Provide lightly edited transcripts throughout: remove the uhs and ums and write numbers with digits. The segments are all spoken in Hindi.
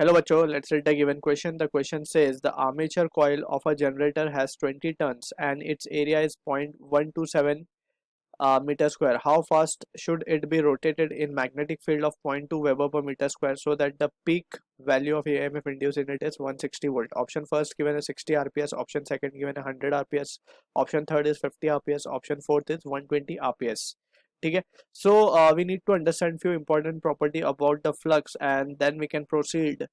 Hello bachcho, let's read the given question. The question says the armature coil of a generator has 20 tons and its area is 0.127 meter square. How fast should it be rotated in magnetic field of 0.2 Weber per meter square so that the peak value of EMF induced in it is 160 volt? Option first given is 60 RPS, option second given is 100 RPS, option third is 50 RPS, option fourth is 120 RPS. ठीक है. So we need to understand few important property about the flux and then we can proceed.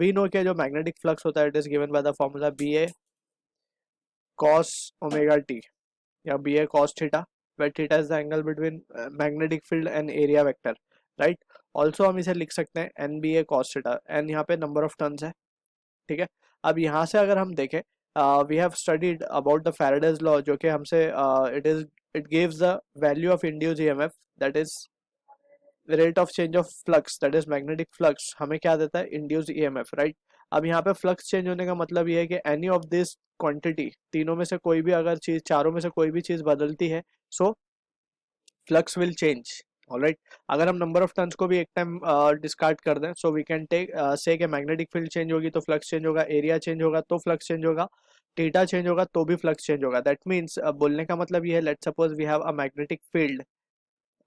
We know कि जो magnetic flux होता है it is given by the formula BA cos omega t या BA cos theta, where theta is the angle between magnetic field and area vector, right? Also हम इसे लिख सकते हैं NBA cos theta, n यहाँ पे number of turns है, ठीक है. अब यहाँ से अगर हम देखें we have studied about the Faraday's law जो कि हमसे it gives the value of induced EMF, that is rate of change of flux, that is magnetic flux, हमें क्या देता है induced EMF, right? अब यहाँ पे फ्लक्स चेंज होने का मतलब ये है कि एनी ऑफ दिस क्वांटिटी, तीनों में से कोई भी अगर चीज, चारों में से कोई भी चीज बदलती है so flux will change. Alright, अगर हम नंबर ऑफ टर्न्स को भी एक टाइम डिस्कार्ड कर दें सो वी कैन टेक से कि मैग्नेटिक फील्ड चेंज होगी तो फ्लक्स चेंज होगा, एरिया चेंज होगा तो फ्लक्स चेंज होगा, थीटा चेंज होगा तो भी फ्लक्स चेंज होगा. दैट मीन्स बोलने का मतलब ये है, let's suppose we have a magnetic field,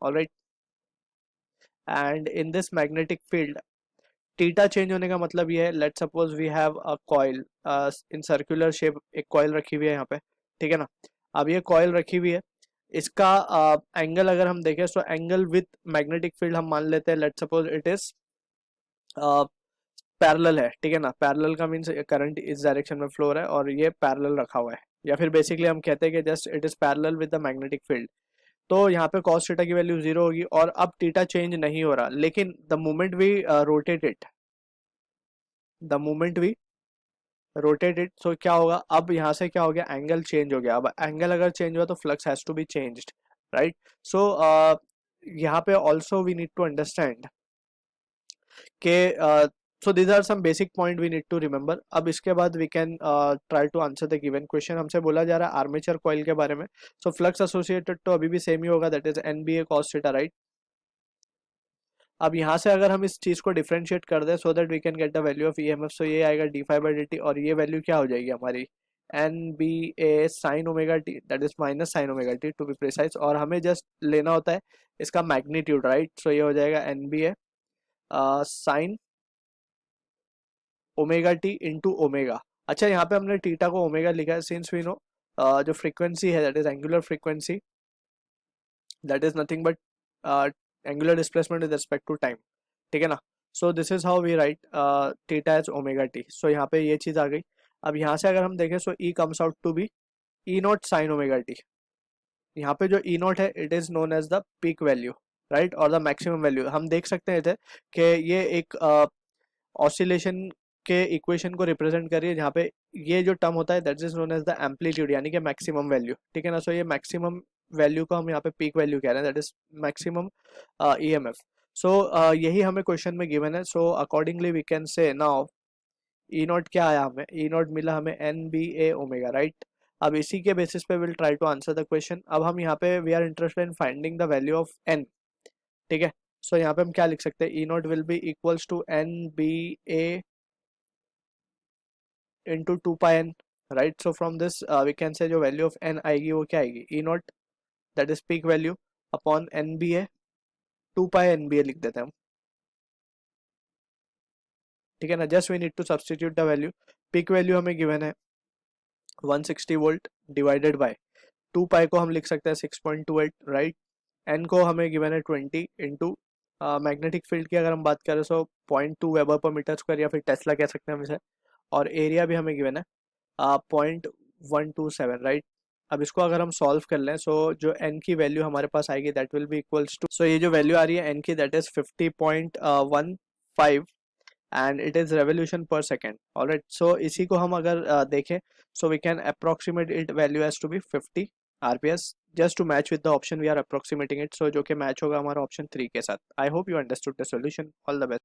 alright, and in this magnetic field theta change होने का मतलब ये है, let's suppose we have a coil in circular shape, एक कॉइल रखी हुई है यहाँ पे, ठीक है ना. अब ये कॉइल रखी हुई है, इसका एंगल अगर हम देखें तो एंगल विथ मैग्नेटिक फील्ड हम मान लेते हैं, let's suppose it is parallel है, ठीक है ना. पैरेलल का मीन्स करंट इस डायरेक्शन में फ्लो है और ये पैरेलल रखा हुआ है, या फिर बेसिकली हम कहते हैं कि just it is parallel with the magnetic field. तो यहाँ पे cos थीटा की वैल्यू 0 होगी और अब थीटा चेंज नहीं हो रहा, लेकिन the moment we rotate it, the moment we rotate it, so क्या होगा, अब यहाँ से क्या हो गया, एंगल चेंज हो गया. अब एंगल अगर चेंज हुआ तो flux has to be changed, right. So यहाँ पे also we need to understand के so these are some basic point we need to remember. अब इसके बाद we can try to answer the given question. हमसे बोला जा रहा है आर्मेचर कॉइल के बारे में, सो फ्लक्स एसोसिएटेड तो अभी भी सेम ही होगा, that is NBA cos theta, right. अब यहाँ से अगर हम इस चीज को डिफरेंशिएट कर दें so that we can get the value of EMF, so ये आएगा d∅dt और ये वैल्यू क्या हो जाएगी हमारी NBA sin omega t, that is minus sine omega t to be precise, और हमें जस्ट लेना होता है इसका मैग्नीट्यूड, राइट. सो ये हो जाएगा NBA sine omega T into omega. अच्छा, यहाँ पे हमने थीटा को ओमेगा लिखा है सिंस वी नो जो फ्रीक्वेंसी है that is angular frequency, that is nothing but angular displacement with respect to time, ठीक है ना. So this is how we write theta as omega T. So यहाँ पे ये चीज आ गई. अब यहाँ से अगर हम देखें so E comes out to be E naught sine omega T. यहाँ पे जो ई नॉट है it is known as the peak value, right, और द मैक्सिमम वैल्यू. हम देख सकते हैं इधर कि ये एक ऑसिलेशन के इक्वेशन को रिप्रेजेंट करिए जहाँ पे ये जो टर्म होता है that is known as the amplitude, यानी कि मैक्सिमम वैल्यू, ठीक है ना. सो ये मैक्सिमम वैल्यू को हम यहाँ पे पीक वैल्यू कह रहे हैं, that is maximum EMF. So यही हमें क्वेश्चन में गिवन है. So accordingly we can say now E naught क्या आया, हमें ई नॉट मिला हमें NBA ओमेगा, राइट. अब इसी के बेसिस पे will try to answer the question. अब हम यहाँ पे we are interested in finding the value of n, ठीक है. सो यहाँ पे हम क्या लिख सकते हैं, E naught will be equals to NBA into 2 pi n, right. So from this we can say जो value of n आएगी वो क्या आएगी, E not that is peak value upon NBA 2 pi NBA लिख देते हैं हम, ठीक है ना. Just we need to substitute the value. Peak value हमें गिवन है 160 वोल्ट डिवाइडेड बाय 2 पाई को हम लिख सकते हैं 6.28, राइट. n को हमें गिवन है 20 इंटू मैग्नेटिक फील्ड की अगर हम बात करें सो 0.2 वेबर पर मीटर स्क्वायर या फिर टेस्ला कह सकते हैं हम इसे, और एरिया भी हमें गिवन है 0.127, राइट. अब इसको अगर हम सॉल्व कर लें सो जो n की वैल्यू हमारे पास आएगी that will be equals to, so ये जो वैल्यू आ रही है n की that is 50.15 and it is revolution per second, alright. So इसी को हम अगर देखें so we can approximate it value as to be 50 RPS just to match with the option we are approximating it, so जो कि मैच होगा हमारा ऑप्शन 3 के साथ. I hope you understood the solution. All the best.